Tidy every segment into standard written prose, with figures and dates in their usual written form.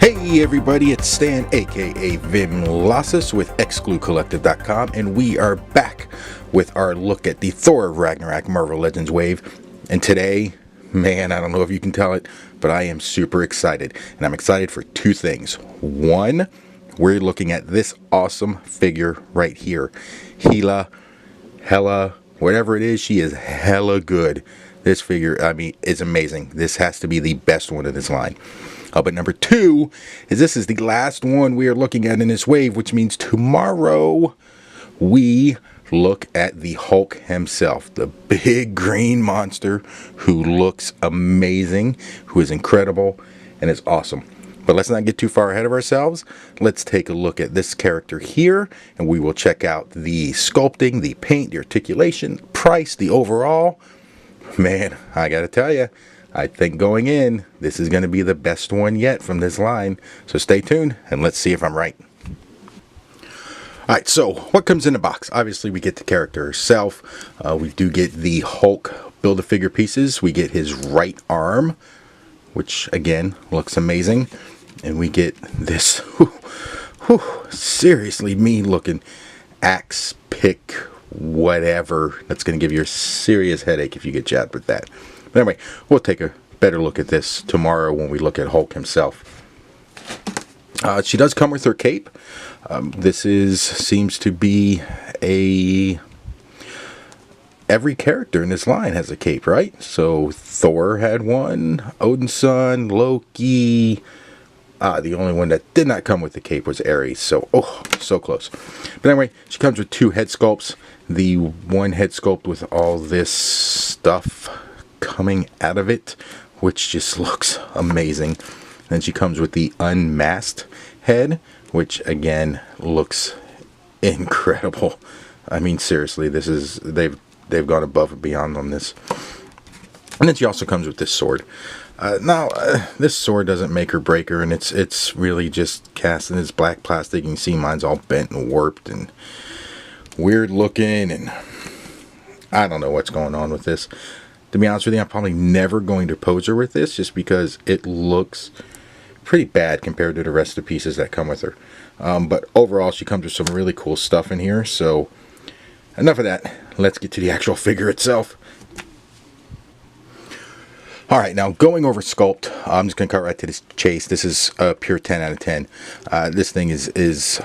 Hey everybody, it's Stan aka Vim Lossus with ExcluCollective.com, and we are back with our look at the Thor Ragnarok Marvel Legends wave. And today, man, I don't know if you can tell it, but I am super excited. And I'm excited for two things. One, we're looking at this awesome figure right here. Hela, whatever it is, she is hella good. This figure, I mean, is amazing. This has to be the best one in this line. But number two is this is the last one we are looking at in this wave, which means tomorrow we look at the Hulk himself, the big green monster who looks amazing, who is incredible, and is awesome. But let's not get too far ahead of ourselves. Let's take a look at this character here, and we will check out the sculpting, the paint, the articulation, price, the overall. Man, I gotta tell you, I think going in, this is going to be the best one yet from this line. So stay tuned and let's see if I'm right. Alright, so what comes in the box? Obviously we get the character herself. We do get the Hulk Build-A-Figure pieces. We get his right arm, which again looks amazing. And we get this seriously mean looking axe pick whatever. That's going to give you a serious headache if you get jabbed with that. But anyway, we'll take a better look at this tomorrow when we look at Hulk himself. She does come with her cape. This seems to be every character in this line has a cape, right? So Thor had one, Odin's son, Loki. The only one that did not come with the cape was Ares. So, so close. But anyway, she comes with two head sculpts. The one head sculpt with all this stuff coming out of it, which just looks amazing. Then she comes with the unmasked head, which again looks incredible. I mean, seriously, this is they've gone above and beyond on this. And then she also comes with this sword. Now, this sword doesn't make her break her, and it's really just cast in this black plastic. You can see mine's all bent and warped and weird looking, and I don't know what's going on with this. To be honest with you, I'm probably never going to pose her with this just because it looks pretty bad compared to the rest of the pieces that come with her. But overall, she comes with some really cool stuff in here. So enough of that. Let's get to the actual figure itself. Alright, now going over sculpt, I'm just going to cut right to this chase. This is a pure 10 out of 10. This thing is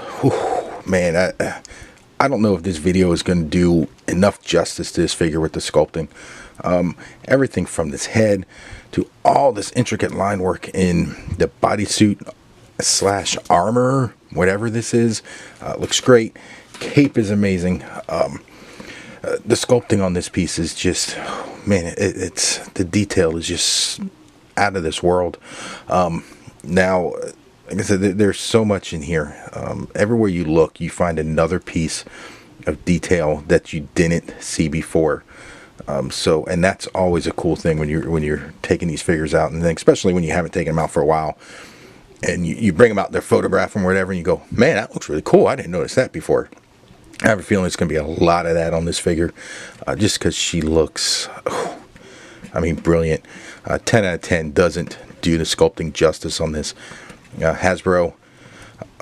man, I don't know if this video is going to do enough justice to this figure with the sculpting. Everything from this head to all this intricate line work in the bodysuit slash armor, whatever this is, looks great. Cape is amazing. The sculpting on this piece is just, man, it's the detail is just out of this world. Now, like I said, there's so much in here. Everywhere you look, you find another piece of detail that you didn't see before. And that's always a cool thing when you're taking these figures out, and then especially when you haven't taken them out for a while, and you bring them out, their photograph them or whatever, and you go, man, that looks really cool. I didn't notice that before. I have a feeling it's going to be a lot of that on this figure, just because she looks, I mean, brilliant. 10 out of 10 doesn't do the sculpting justice on this. Hasbro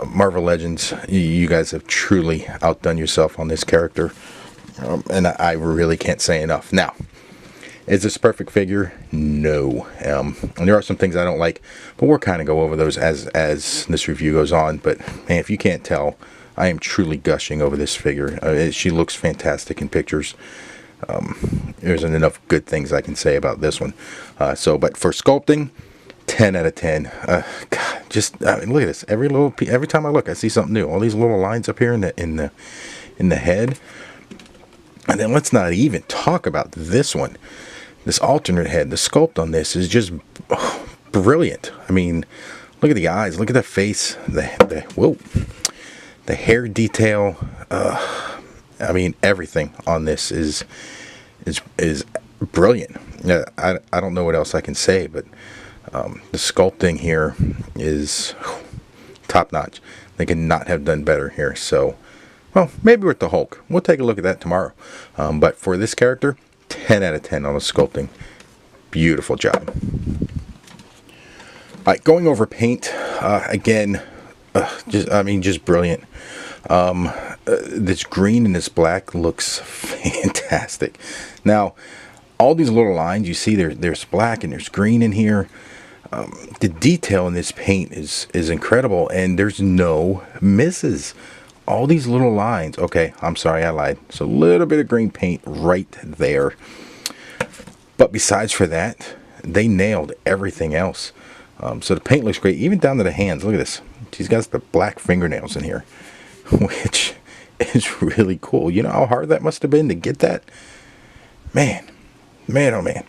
Marvel Legends, you guys have truly outdone yourself on this character. And I really can't say enough. Now, is this a perfect figure? No. And there are some things I don't like, but we'll kind of go over those as this review goes on. But man, if you can't tell, I am truly gushing over this figure. She looks fantastic in pictures. There isn't enough good things I can say about this one. But for sculpting, 10 out of 10. God, just I mean, look at this. Every time I look, I see something new. All these little lines up here in the head. And then let's not even talk about this one. This alternate head. The sculpt on this is just brilliant. I mean, look at the eyes. Look at the face. The hair detail. I mean, everything on this is brilliant. I don't know what else I can say, but the sculpting here is top notch. They could not have done better here. So, well, maybe with the Hulk. We'll take a look at that tomorrow. But for this character, 10 out of 10 on the sculpting. Beautiful job. Alright, going over paint, Again, just brilliant. This green and this black looks fantastic. Now, all these little lines, you see there's black and there's green in here. The detail in this paint is incredible, and there's no misses. All these little lines. Okay, I'm sorry, I lied. So a little bit of green paint right there. But besides for that, they nailed everything else. So the paint looks great, even down to the hands. Look at this. She's got the black fingernails in here, which is really cool. You know how hard that must have been to get that? Man, oh man.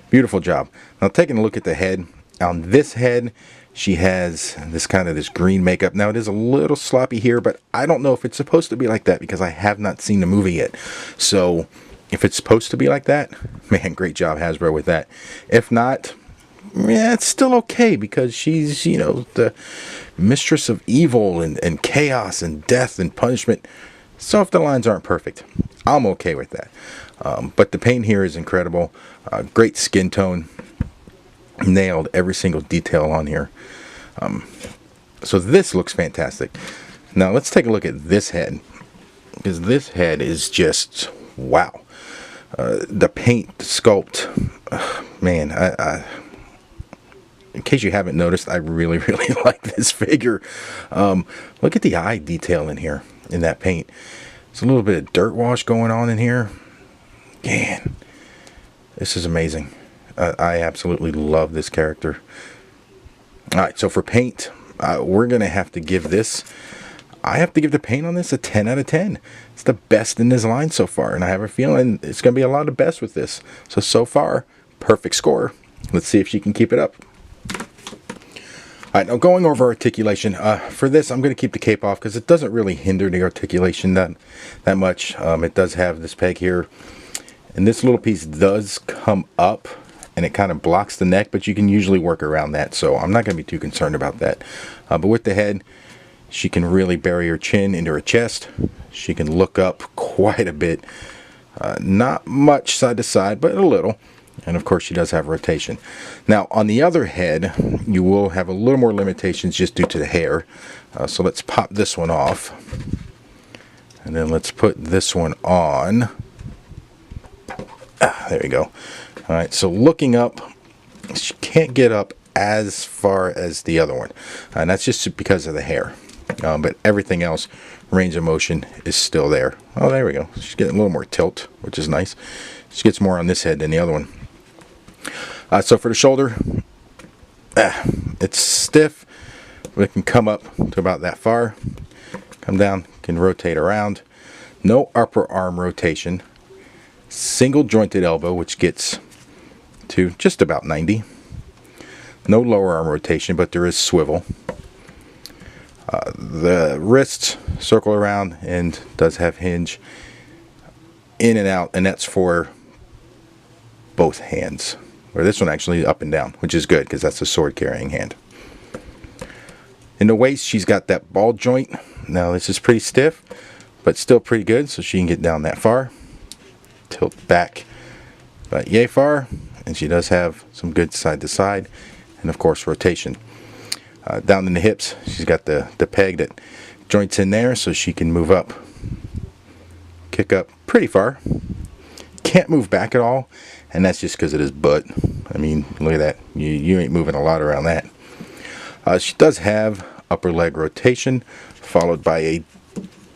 Beautiful job. Now taking a look at the head. On this head, she has this green makeup. Now it is a little sloppy here, but I don't know if it's supposed to be like that because I have not seen the movie yet. So if it's supposed to be like that, man, great job Hasbro with that. If not, yeah, it's still okay because she's, you know, the mistress of evil and chaos and death and punishment. So if the lines aren't perfect, I'm okay with that. But the paint here is incredible. Great skin tone. Nailed every single detail on here. So this looks fantastic. Now let's take a look at this head, because this head is just wow. The paint, the sculpt, man, in case you haven't noticed, I really like this figure. Look at the eye detail in here in that paint. There's a little bit of dirt wash going on in here. Man, this is amazing. I absolutely love this character. Alright, so for paint, we're going to have to give this, I have to give the paint on this a 10 out of 10. It's the best in this line so far, and I have a feeling it's going to be a lot of best with this. So far, perfect score. Let's see if she can keep it up. Alright, now going over articulation, for this I'm going to keep the cape off because it doesn't really hinder the articulation that much. It does have this peg here, and this little piece does come up and it kind of blocks the neck, but you can usually work around that, so I'm not going to be too concerned about that. But with the head, she can really bury her chin into her chest. She can look up quite a bit. Not much side to side, but a little. And of course she does have rotation. Now on the other head, you will have a little more limitations just due to the hair. So let's pop this one off. And then let's put this one on. There we go. Alright, so looking up, she can't get up as far as the other one. And that's just because of the hair. But everything else, range of motion is still there. Oh, there we go. She's getting a little more tilt, which is nice. She gets more on this head than the other one. So for the shoulder, it's stiff, but it can come up to about that far. Come down, can rotate around. No upper arm rotation. Single jointed elbow, which gets to just about 90. No lower arm rotation, but there is swivel. The wrists circle around and does have hinge in and out, and that's for both hands. Or this one actually up and down, which is good because that's a sword carrying hand. In the waist, she's got that ball joint. Now this is pretty stiff, but still pretty good, so she can get down that far. Tilt back about yay far, and she does have some good side to side, and of course rotation. Down in the hips, she's got the peg that joints in there, so she can move up, kick up pretty far. Can't move back at all, and that's just because of his butt. I mean, look at that. You ain't moving a lot around that. She does have upper leg rotation, followed by a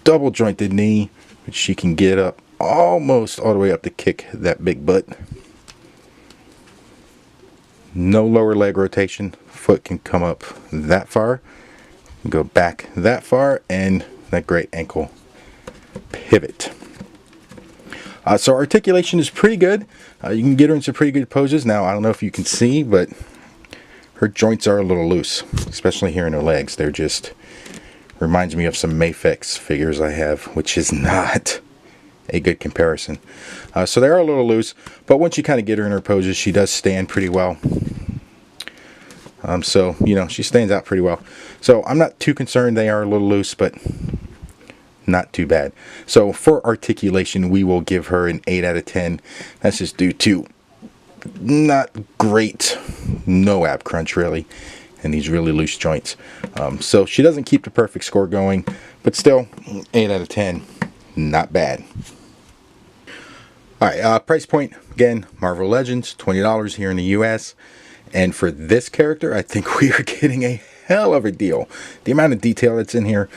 double jointed knee, which she can get up almost all the way up to kick that big butt. No lower leg rotation. Foot can come up that far, go back that far, and that great ankle pivot. So articulation is pretty good. You can get her in some pretty good poses. Now, I don't know if you can see, but her joints are a little loose, especially here in her legs. They're just, reminds me of some Mafex figures I have, which is not a good comparison. So they are a little loose, but once you kind of get her in her poses, she does stand pretty well. So, you know, she stands out pretty well. So I'm not too concerned they are a little loose, but not too bad. So for articulation, we will give her an 8 out of 10. That's just due to not great, no ab crunch really, and these really loose joints. So she doesn't keep the perfect score going, but still 8 out of 10, not bad. All right, price point again, Marvel Legends, $20 here in the US, and for this character I think we are getting a hell of a deal. The amount of detail that's in here,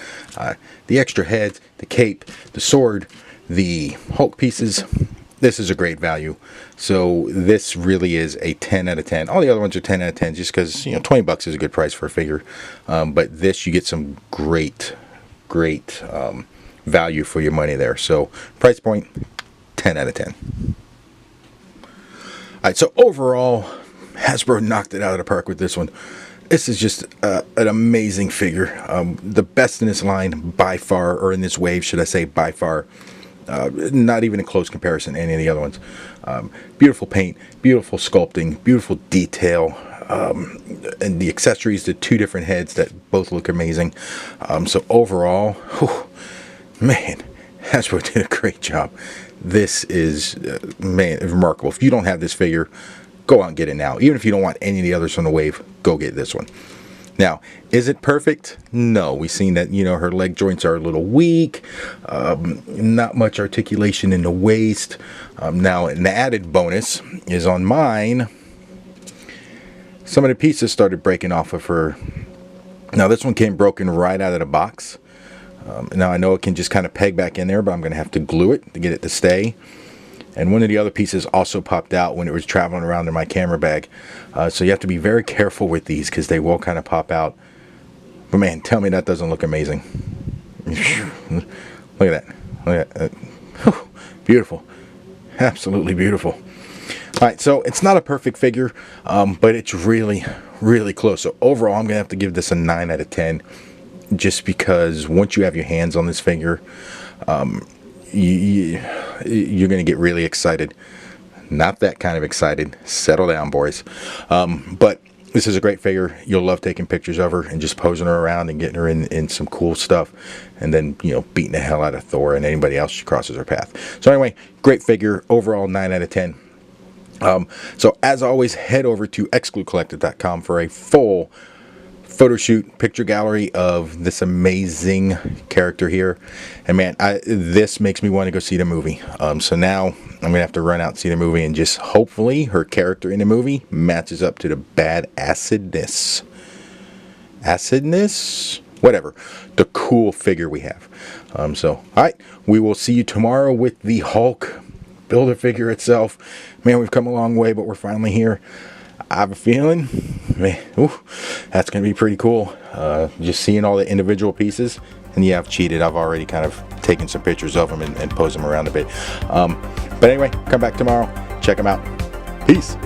the extra heads, the cape, the sword, the Hulk pieces, this is a great value. So this really is a 10 out of 10. All the other ones are 10 out of 10 just because, you know, 20 bucks is a good price for a figure. But this, you get some great value for your money there. So price point, 10 out of 10. All right, so overall, Hasbro knocked it out of the park with this one. This is just an amazing figure. The best in this line by far, or in this wave, should I say, by far. Not even a close comparison to any of the other ones. Beautiful paint, beautiful sculpting, beautiful detail, and the accessories, the 2 different heads that both look amazing. So overall, whew, man, Hasbro did a great job. This is, man, remarkable. If you don't have this figure, go out and get it now. Even if you don't want any of the others from the wave, go get this one. Now, is it perfect? No. We've seen that, you know, her leg joints are a little weak. Not much articulation in the waist. Now, an added bonus is on mine. Some of the pieces started breaking off of her. Now, this one came broken right out of the box. Now, I know it can just kind of peg back in there, but I'm going to have to glue it to get it to stay. And one of the other pieces also popped out when it was traveling around in my camera bag. So you have to be very careful with these because they will kind of pop out. But man, tell me that doesn't look amazing. Look at that. Look at that. Whew, beautiful. Absolutely beautiful. All right, so it's not a perfect figure, but it's really, really close. So overall, I'm going to have to give this a 9 out of 10. Just because once you have your hands on this figure, you're going to get really excited. Not that kind of excited. Settle down, boys. But this is a great figure. You'll love taking pictures of her and just posing her around and getting her in some cool stuff. And then, you know, beating the hell out of Thor and anybody else she crosses her path. So anyway, great figure. Overall, 9 out of 10. So as always, head over to exclucollective.com for a full photo shoot, picture gallery of this amazing character here. And man, this makes me want to go see the movie. So now I'm gonna have to run out and see the movie, and just hopefully her character in the movie matches up to the bad acidness, whatever, the cool figure we have. So all right, we will see you tomorrow with the Hulk builder figure itself. Man, we've come a long way, but we're finally here. I have a feeling, man, that's going to be pretty cool. Just seeing all the individual pieces. And yeah, I've cheated. I've already kind of taken some pictures of them and posed them around a bit. But anyway, come back tomorrow. Check them out. Peace.